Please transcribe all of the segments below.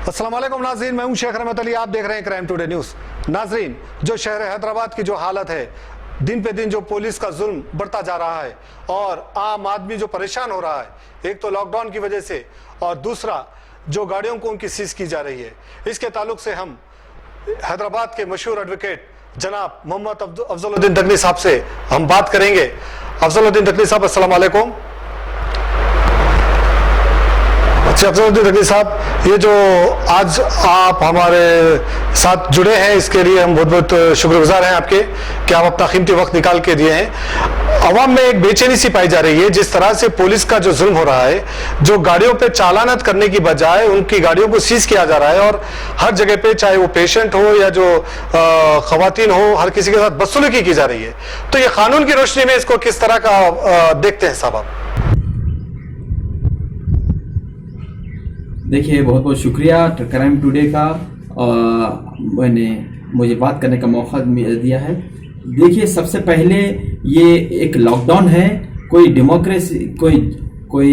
अस्सलाम वालेकुम नाज़रीन, मैं हूं शेख रहमत अली। आप देख रहे हैं क्राइम टुडे न्यूज़। नाज़रीन, जो शहर हैदराबाद की जो हालत है, दिन पे दिन जो पुलिस का जुल्म बढ़ता जा रहा है और आम आदमी जो परेशान हो रहा है, एक तो लॉकडाउन की वजह से और दूसरा जो गाड़ियों को उनकी सीज की जा रही है। इसके ताल्लुक से हम हैदराबाद के मशहूर एडवोकेट जनाब मोहम्मद अफजलुद्दीन दगनी साहब से हम बात करेंगे। अफजलुद्दीन दगनी साहब, अस्सलाम वालेकुम। अच्छा अफजलुद्दीन दगनी साहब, ये जो आज आप हमारे साथ जुड़े हैं, इसके लिए हम बहुत बहुत शुक्रगुजार हैं आपके कि आप अपना कीमती वक्त निकाल के दिए हैं। अवाम में एक बेचैनी सी पाई जा रही है, जिस तरह से पुलिस का जो जुल्म हो रहा है, जो गाड़ियों पे चालानत करने की बजाय उनकी गाड़ियों को सीज किया जा रहा है और हर जगह पे, चाहे वो पेशेंट हो या जो खवातीन हो, हर किसी के साथ बदसलूकी की जा रही है। तो ये कानून की रोशनी में इसको किस तरह का देखते हैं साहब आप? देखिए, बहुत बहुत शुक्रिया क्राइम टुडे का मैंने मुझे बात करने का मौका दिया है। देखिए, सबसे पहले ये एक लॉकडाउन है, कोई डेमोक्रेसी, कोई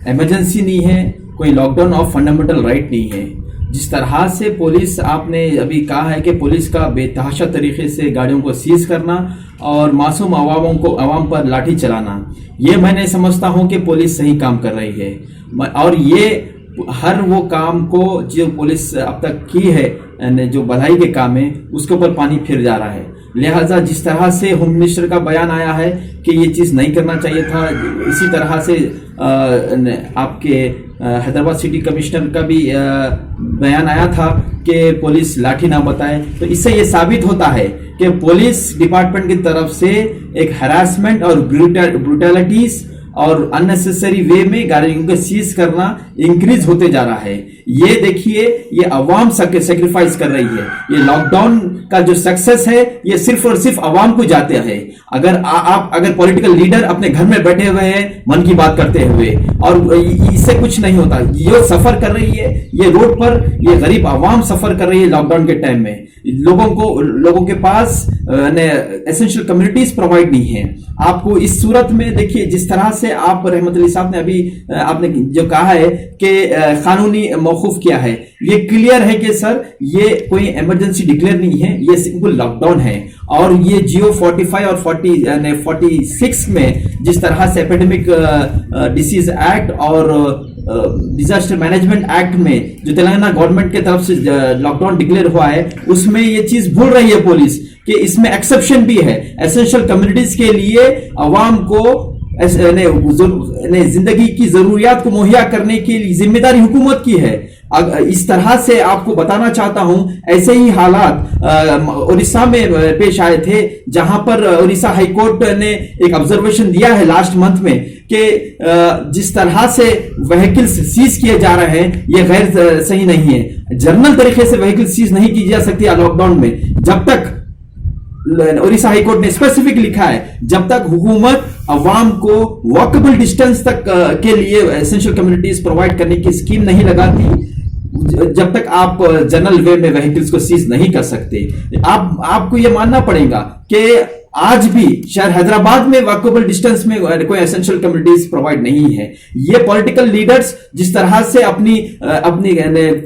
इमरजेंसी नहीं है, कोई लॉकडाउन ऑफ फंडामेंटल राइट नहीं है। जिस तरह से पुलिस, आपने अभी कहा है कि पुलिस का बेतहाशा तरीके से गाड़ियों को सीज करना और मासूम आवाम पर लाठी चलाना, ये मैं नहीं समझता हूँ कि पुलिस सही काम कर रही है। और ये हर वो काम को जो पुलिस अब तक की है, जो बधाई के काम है, उसके ऊपर पानी फिर जा रहा है। लिहाजा जिस तरह से होम मिनिस्टर का बयान आया है कि ये चीज़ नहीं करना चाहिए था, इसी तरह से आपके हैदराबाद सिटी कमिश्नर का भी बयान आया था कि पुलिस लाठी ना बताए। तो इससे ये साबित होता है कि पुलिस डिपार्टमेंट की तरफ से एक हरासमेंट और ब्रूटैलिटीज और अननेसेसरी वे में गाड़ियों को सीज करना इंक्रीज होते जा रहा है। ये देखिए, ये अवाम सेक्रीफाइस कर रही है। ये लॉकडाउन का जो सक्सेस है, ये सिर्फ और सिर्फ अवाम को जाते हैं। अगर पॉलिटिकल लीडर अपने घर में बैठे हुए हैं मन की बात करते हुए, और इससे कुछ नहीं होता। ये सफर कर रही है, ये रोड पर ये गरीब अवाम सफर कर रही है लॉकडाउन के टाइम में। लोगों के पास एसेंशियल कम्युनिटीज प्रोवाइड नहीं है। आपको इस सूरत में देखिए, जिस तरह से आप रहमत अली साहब ने अभी आपने जो कहा है कि कानूनी मौकूफ किया है, ये क्लियर है कि सर ये कोई इमरजेंसी डिक्लेयर नहीं है, ये सिंपल लॉकडाउन है। और ये जियो 45 और 46 में जिस तरह से एपिडेमिक डिसीज एक्ट और डिजास्टर मैनेजमेंट एक्ट में जो तेलंगाना गवर्नमेंट की तरफ से लॉकडाउन डिक्लेयर हुआ है, उसमें ये चीज भूल रही है पुलिस कि इसमें एक्सेप्शन भी है। एसेंशियल कम्युनिटीज के लिए अवाम को जिंदगी की जरूरियात को मुहैया करने की जिम्मेदारी हुकूमत की है। इस तरह से आपको बताना चाहता हूं, ऐसे ही हालात उड़ीसा में पेश आए थे, जहां पर उड़ीसा हाईकोर्ट ने एक ऑब्जर्वेशन दिया है लास्ट मंथ में कि जिस तरह से व्हीकल्स सीज किए जा रहे हैं, ये गैर सही नहीं है। जर्नल तरीके से व्हीकल सीज नहीं की जा सकती लॉकडाउन में, जब तक उड़ीसा हाईकोर्ट ने स्पेसिफिक लिखा है, जब तक हुकूमत अवाम को वॉकेबल डिस्टेंस तक के लिए एसेंशियल कम्युनिटीज प्रोवाइड करने की स्कीम नहीं लगाती, जब तक आप जनरल वे में व्हीकल्स को सीज नहीं कर सकते। आपको यह मानना पड़ेगा कि आज भी शहर हैदराबाद में वॉकेबल डिस्टेंस में कोई एसेंशियल कम्युनिटीज प्रोवाइड नहीं है। ये पॉलिटिकल लीडर्स जिस तरह से अपनी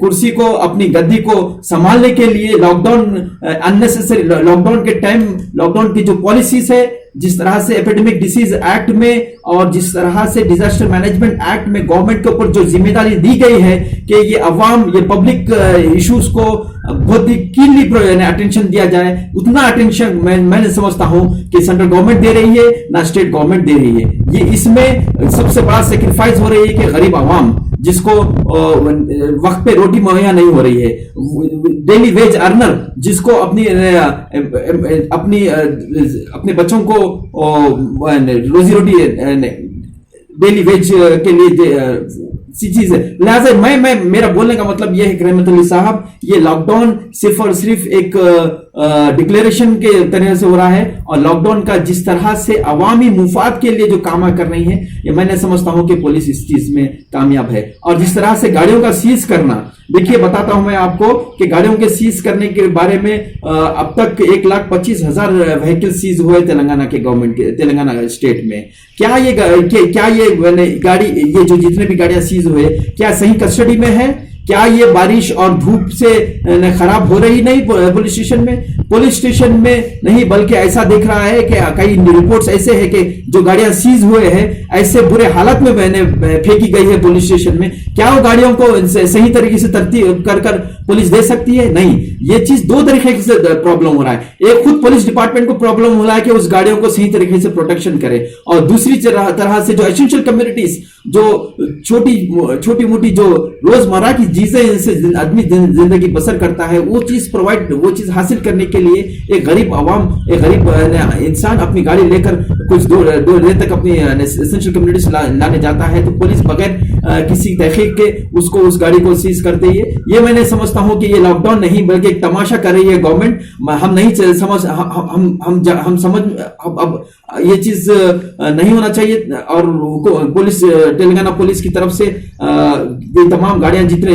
कुर्सी को, अपनी गद्दी को संभालने के लिए अननेसेसरी लॉकडाउन के टाइम, लॉकडाउन की जो पॉलिसीज है, जिस तरह से एपिडेमिक डिसीज एक्ट में और जिस तरह से डिजास्टर मैनेजमेंट एक्ट में गवर्नमेंट के ऊपर जो जिम्मेदारी दी गई है कि ये अवाम, ये पब्लिक इश्यूज को बहुत ही कीनली अटेंशन दिया जाए, उतना अटेंशन मैं समझता हूं कि सेंट्रल गवर्नमेंट दे रही है ना स्टेट गवर्नमेंट दे रही है। ये इसमें सबसे बड़ा सेक्रीफाइस हो रही है कि गरीब अवाम, जिसको वक्त पे रोटी मुहैया नहीं हो रही है, डेली वेज अर्नर, जिसको अपने बच्चों को रोजी रोटी डेली वेज के लिए चीज है। लिहाजा मेरा बोलने का मतलब यह है कि रहमत अली साहब, ये लॉकडाउन सिर्फ और सिर्फ एक डिक्लेरेशन के तरह से हो रहा है, और लॉकडाउन का जिस तरह से अवामी मुफाद के लिए जो काम कर रही है, ये मैं समझता हूं कि पुलिस इस चीज में कामयाब है। और जिस तरह से गाड़ियों का सीज करना, देखिए बताता हूं मैं आपको कि गाड़ियों के सीज करने के बारे में अब तक 1,25,000 व्हीकल सीज हुए तेलंगाना के गवर्नमेंट के, तेलंगाना स्टेट में। क्या ये गाड़ी, ये जो जितने भी गाड़ियां सीज हुए, क्या सही कस्टडी में है क्या ये बारिश और धूप से खराब हो रही नहीं पुलिस स्टेशन में नहीं, बल्कि ऐसा देख रहा है कि कई रिपोर्ट्स ऐसे है कि जो गाड़ियां सीज हुए हैं ऐसे बुरे हालत में फेंकी गई है पुलिस स्टेशन में। क्या वो गाड़ियों को सही तरीके से तरतीब कर पुलिस दे सकती है? नहीं। ये चीज दो तरीके से प्रॉब्लम हो रहा है। एक, खुद पुलिस डिपार्टमेंट को प्रॉब्लम हो रहा है कि उस गाड़ियों को सही तरीके से प्रोटेक्शन करे, और दूसरी तरह से जो एसेंशियल कम्युनिटीज जो छोटी मोटी जो रोजमर्रा की चीजें आदमी जिंदगी बसर करता है वो चीज हासिल करने के लिए एक गरीब इंसान अपनी गाड़ी लेकर कुछ दूर तक अपनी एसेंशियल कम्युनिटीज लाने जाता है, तो पुलिस बगैर किसी तहकीक के उसको उस गाड़ी को सीज कर दी है। ये मैंने समझता हूं कि ये लॉकडाउन नहीं बल्कि एक तमाशा कर रही है गवर्नमेंट। हम नहीं समझ हम समझ अब ये चीज नहीं होना चाहिए, और पुलिस तेलंगाना पुलिस की तरफ से ये तमाम गाड़ियां जितने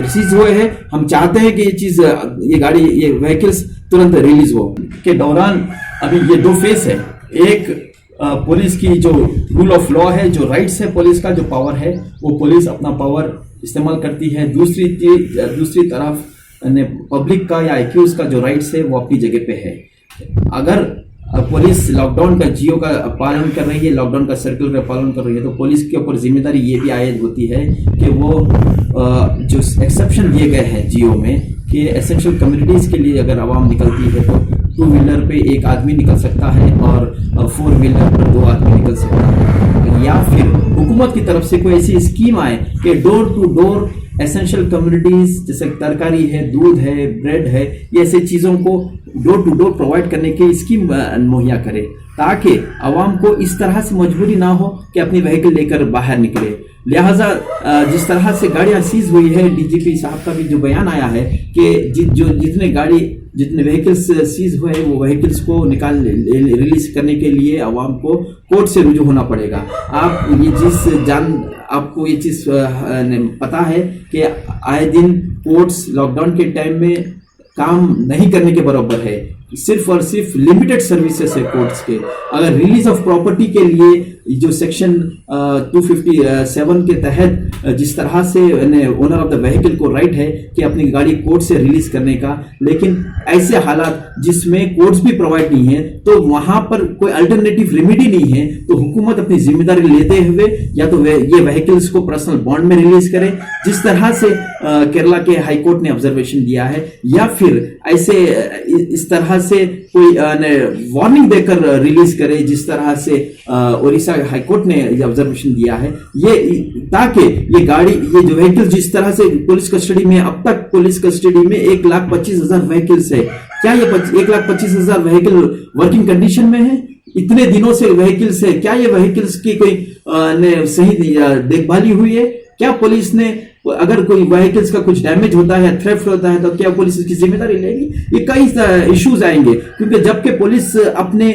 सीज हुए हैं, हम चाहते हैं कि ये व्हीकल्स तुरंत रिलीज हो। के दौरान अभी ये दो फेस है, एक पुलिस की जो रूल ऑफ लॉ है, जो राइट्स है पुलिस का, जो पावर है वो पुलिस अपना पावर इस्तेमाल करती है। दूसरी तरफ पब्लिक का या एक्यूज का जो राइट्स है वो अपनी जगह पे है। अगर पुलिस लॉकडाउन का जियो का पालन कर रही है, लॉकडाउन का सर्कल का पालन कर रही है, तो पुलिस के ऊपर जिम्मेदारी ये भी आयद होती है कि वो जो एक्सेप्शन दिए गए हैं जियो में कि एसेंशियल कम्युनिटीज के लिए अगर आवाम निकलती है तो 2 व्हीलर पे एक आदमी निकल सकता है और 4 व्हीलर पर 2 आदमी निकल सकता है, या फिर हुकूमत की तरफ से कोई ऐसी स्कीम आए कि door to door essential communities जैसे तरकारी है, दूध है, ब्रेड है, ये ऐसी चीजों को डोर टू डोर प्रोवाइड करने की स्कीम मुहैया करे, ताकि आवाम को इस तरह से मजबूरी ना हो कि अपनी व्हीकल लेकर बाहर निकले। लिहाजा जिस तरह से गाड़ियां सीज हुई है, डीजीपी साहब का भी जो बयान आया है कि जितने व्हीकल्स सीज हुए हैं वो व्हीकल्स को रिलीज करने के लिए आवाम को कोर्ट से रुजू होना पड़ेगा। आपको ये चीज पता है कि आए दिन कोर्ट्स लॉकडाउन के टाइम में काम नहीं करने के बराबर है, सिर्फ और सिर्फ लिमिटेड सर्विसेज है कोर्ट्स के। अगर रिलीज ऑफ प्रॉपर्टी के लिए जो सेक्शन 257 के तहत जिस तरह से ओनर ऑफ द व्हीकल को राइट है कि अपनी गाड़ी कोर्ट से रिलीज करने का, लेकिन ऐसे हालात जिसमें कोर्ट्स भी प्रोवाइड नहीं है तो वहां पर कोई अल्टरनेटिव रेमेडी नहीं है, तो हुकूमत अपनी जिम्मेदारी लेते हुए या तो ये व्हीकल्स को पर्सनल बॉन्ड में रिलीज करे जिस तरह से केरला के हाई कोर्ट ने ऑब्जर्वेशन दिया है, या फिर ऐसे इस तरह से कोई वार्निंग देकर रिलीज करे जिस तरह से ओडिशा हाई कोर्ट ने ऑब्जर्वेशन दिया है, ये ताकि ये जो व्हीकल जिस तरह से पुलिस कस्टडी में, अब तक पुलिस कस्टडी में 1,25,000 व्हीकल्स है। क्या ये 1,25,000 व्हीकल वर्किंग कंडीशन में है? इतने दिनों से व्हीकल्स है, क्या ये व्हीकल्स की कोई सही देखभाली हुई है? क्या पुलिस ने, अगर कोई व्हीकल्स का कुछ डैमेज होता है, थ्रेफ्ट होता है, तो क्या पुलिस इसकी जिम्मेदारी लेगी? ये कई इश्यूज आएंगे, क्योंकि जबकि पुलिस अपने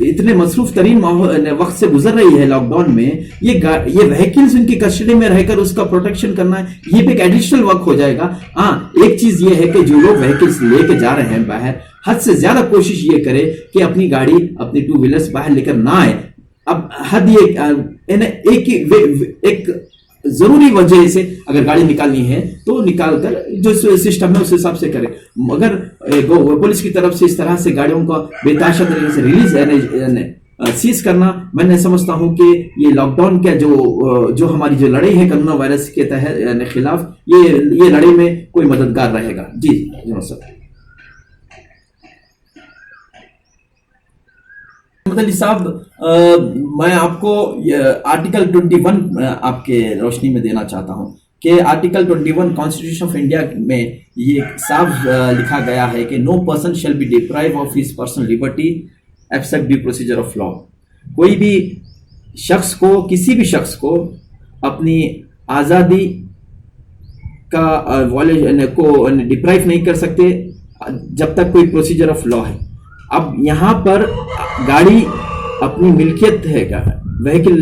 इतने मसरूफ तरीन वक्त से गुजर रही है लॉकडाउन में, ये व्हीकल्स उनकी कस्टडी में रहकर उसका प्रोटेक्शन करना है, ये भी एक एडिशनल वर्क हो जाएगा। हाँ, एक चीज ये है कि जो लोग व्हीकल्स लेके जा रहे हैं बाहर, हद से ज्यादा कोशिश ये करे कि अपनी गाड़ी, अपनी 2 व्हीलर्स बाहर लेकर ना आए। अब हद एक जरूरी वजह से अगर गाड़ी निकालनी है तो निकाल कर जो सिस्टम है उस हिसाब से करें, मगर पुलिस की तरफ से इस तरह से गाड़ियों का बेताशा तरीके से रिलीज सीज करना, मैं समझता हूं कि ये लॉकडाउन का जो हमारी जो लड़ाई है कोरोना वायरस के तहत खिलाफ, ये लड़ाई में कोई मददगार रहेगा। जी सर। मतलब साहब, मैं आपको आर्टिकल 21 आपके रोशनी में देना चाहता हूं कि आर्टिकल 21 कॉन्स्टिट्यूशन ऑफ इंडिया में ये साफ लिखा गया है कि no person shall be deprive of his personal liberty except due procedure of law. कोई भी शख्स को, किसी भी शख्स को अपनी आज़ादी को डिप्राइव नहीं कर सकते जब तक कोई प्रोसीजर ऑफ लॉ है। अब यहाँ पर गाड़ी अपनी मिल्कियत है, vehicle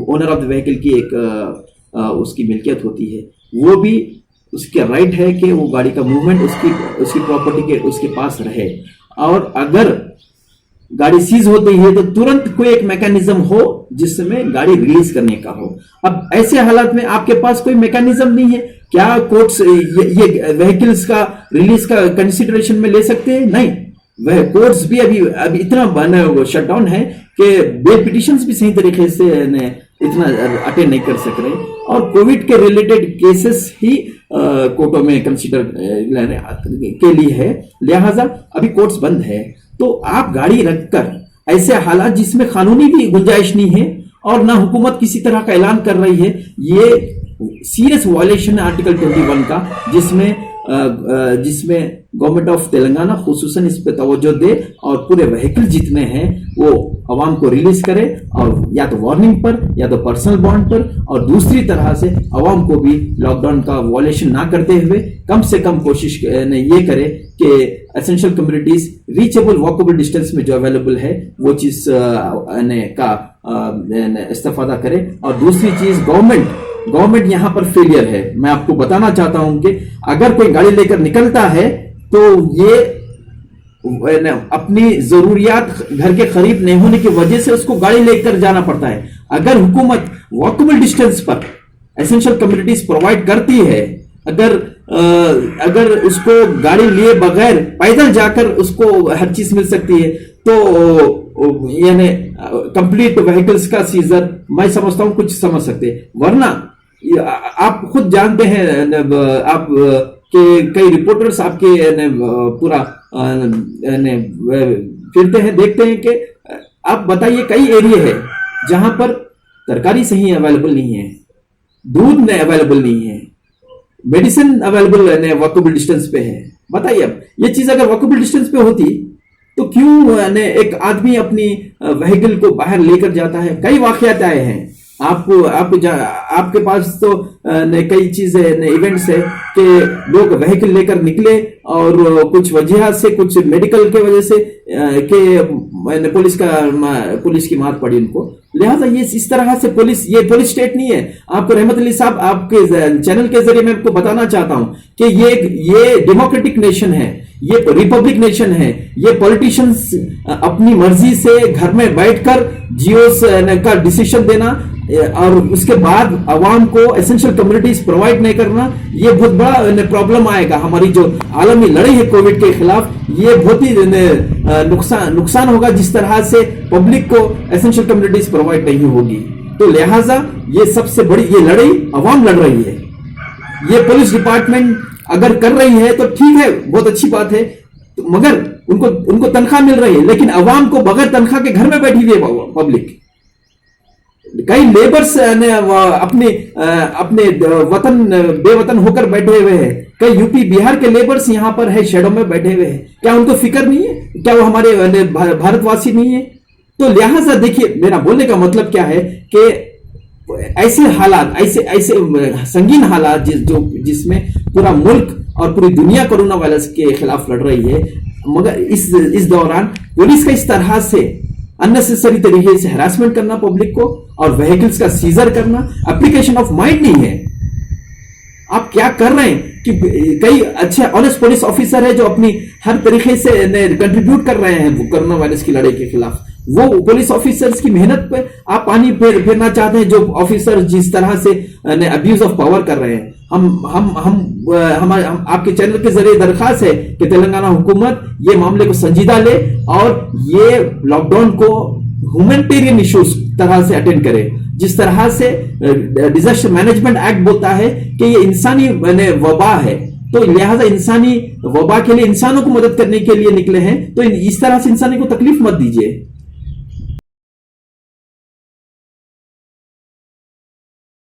owner of the vehicle की एक उसकी मिल्कियत होती है, वो भी उसके राइट है कि वो गाड़ी का मूवमेंट उसकी प्रॉपर्टी के उसके पास रहे। और अगर गाड़ी सीज होती है तो तुरंत कोई एक मैकेनिज्म हो जिसमें गाड़ी रिलीज करने का हो। अब ऐसे हालात में आपके पास कोई मैकेनिज्म नहीं है, क्या कोर्ट्स ये व्हीकल्स का रिलीज का कंसिडरेशन में ले सकते हैं? नहीं, वह कोर्ट्स भी अभी इतना बना शटडाउन है कि बेल पिटिशंस भी सही तरीके से इतना अटेंड नहीं कर सक रहे, और कोविड के रिलेटेड केसेस ही कोर्टों में कंसिडर के लिए है, लिहाजा अभी कोर्ट्स बंद है। तो आप गाड़ी रखकर ऐसे हालात जिसमें कानूनी भी गुंजाइश नहीं है और ना हुकूमत किसी तरह का ऐलान कर रही है, ये सीरियस वायलेशन है आर्टिकल 21 का, जिसमें गवर्नमेंट ऑफ तेलंगाना खुसूसन इस पे तवज्जो दे और पूरे व्हीकल जितने हैं वो अवाम को रिलीज करे, और या तो वार्निंग पर या तो पर्सनल बॉन्ड पर, और दूसरी तरह से अवाम को भी लॉकडाउन का वायलेशन ना करते हुए कम से कम कोशिश ये करे कि essential communities reachable walkable distance में जो अवेलेबल है वो चीज का इस्तेफादा करे। और दूसरी चीज, गवर्नमेंट यहां पर फेलियर है। मैं आपको बताना चाहता हूं कि अगर कोई गाड़ी लेकर निकलता है तो ये अपनी जरूरियात घर के करीब नहीं होने की वजह से उसको गाड़ी लेकर जाना पड़ता है। अगर हुकूमत वॉकेबल डिस्टेंस पर एसेंशियल कम्युनिटीज प्रोवाइड करती है, अगर उसको गाड़ी लिए बगैर पैदल जाकर उसको हर चीज मिल सकती है, तो यानी कंप्लीट व्हीकल्स का सीजर मैं समझता हूं कुछ समझ सकते हैं। वरना आप खुद जानते हैं, आप के कई रिपोर्टर्स आपके पूरा फिरते हैं, देखते हैं कि आप बताइए कई एरिया है जहां पर तरकारी सही अवेलेबल नहीं है, दूध अवेलेबल नहीं है, मेडिसिन अवेलेबल वॉकेबल डिस्टेंस पे है। बताइए, अब ये चीज अगर वॉकेबल डिस्टेंस पे होती तो क्यों एक आदमी अपनी व्हीकल को बाहर लेकर जाता है? कई वाकयात आए हैं, आपके पास तो कई चीजें इवेंट्स है कि लोग व्हीकल लेकर निकले और कुछ वजह से, कुछ मेडिकल के वजह से के पुलिस की मार पड़ी उनको। लिहाजा ये इस तरह से ये पुलिस स्टेट नहीं है। आपको रहमत अली साहब, आपके चैनल के जरिए मैं आपको बताना चाहता हूं कि ये डेमोक्रेटिक नेशन है, ये रिपब्लिक नेशन है। ये पॉलिटिशियंस अपनी मर्जी से घर में बैठकर जियोस का डिसीजन देना और उसके बाद अवाम को एसेंशियल कम्युनिटीज प्रोवाइड नहीं करना, ये बहुत बड़ा प्रॉब्लम आएगा। हमारी जो आलमी लड़ाई है कोविड के खिलाफ, ये बहुत ही नुकसान होगा जिस तरह से पब्लिक को एसेंशियल कम्युनिटीज प्रोवाइड नहीं होगी। तो लिहाजा ये सबसे बड़ी ये लड़ाई अवाम लड़ रही है। ये पुलिस डिपार्टमेंट अगर कर रही है तो ठीक है, बहुत अच्छी बात है, तो मगर उनको तनख्वाह मिल रही है, लेकिन अवाम को बगैर तनख्वाह के घर में बैठी हुई है पब्लिक। कई लेबर्स अपने वतन बेवतन होकर बैठे हुए हैं। कई यूपी बिहार के लेबर्स यहां पर है, शेडो में बैठे हुए हैं। क्या उनको फिक्र नहीं है? क्या वो हमारे भारतवासी नहीं है? तो लिहाजा देखिए, मेरा बोलने का मतलब क्या है कि ऐसे हालात, ऐसे संगीन हालात जिसमें पूरा मुल्क और पूरी दुनिया कोरोना वायरस के खिलाफ लड़ रही है, मगर इस दौरान पुलिस का इस तरह से अननेसेसरी तरीके से हरासमेंट करना पब्लिक को और व्हीकल्स का सीजर करना, एप्लीकेशन ऑफ माइंड नहीं है। आप क्या कर रहे हैं कि कई अच्छे ऑनेस्ट पुलिस ऑफिसर है जो अपनी हर तरीके से कंट्रीब्यूट कर रहे हैं कोरोना वायरस की लड़ाई के खिलाफ। वो पुलिस ऑफिसर्स की मेहनत पे आप पानी फेरना चाहते हैं, जो ऑफिसर जिस तरह से अब्यूज ऑफ पावर कर रहे हैं। हम आपके चैनल के जरिए दरखास्त है कि तेलंगाना हुकूमत ये मामले को संजीदा ले और ये लॉकडाउन को ह्यूमैनिटेरियन इश्यूज तरह से अटेंड करे। जिस तरह से डिजास्टर मैनेजमेंट एक्ट बोलता है कि ये इंसानी वबा है, तो लिहाजा इंसानी वबा के लिए इंसानों को मदद करने के लिए निकले हैं, तो इस तरह से इंसानी को तकलीफ मत दीजिए।